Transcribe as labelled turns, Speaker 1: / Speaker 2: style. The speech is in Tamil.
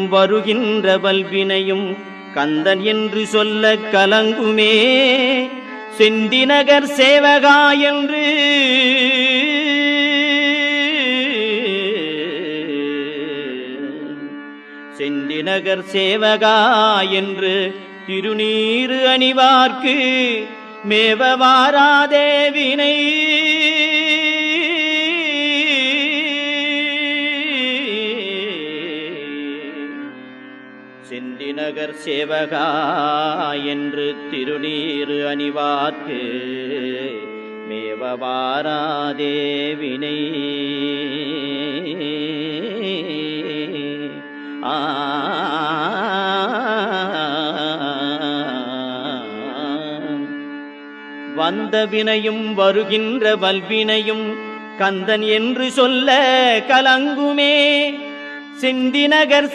Speaker 1: வருகின்ற வல்வினையும் கந்தன் என்று சொல்ல கலங்குமே. செந்திநகர் சேவகா என்று செந்திநகர் சேவகா என்று திருநீறு அணிவார்க்கு மேவவாராதே வினை. செந்திநகர் சேவகா என்று திருநீறு அணிவார்க்கு மேவவாராதே வினை. வந்த வினையும் வருகின்ற வல்வினையும் கந்தன் என்று சொல்ல கலங்குமே. செந்திநகர்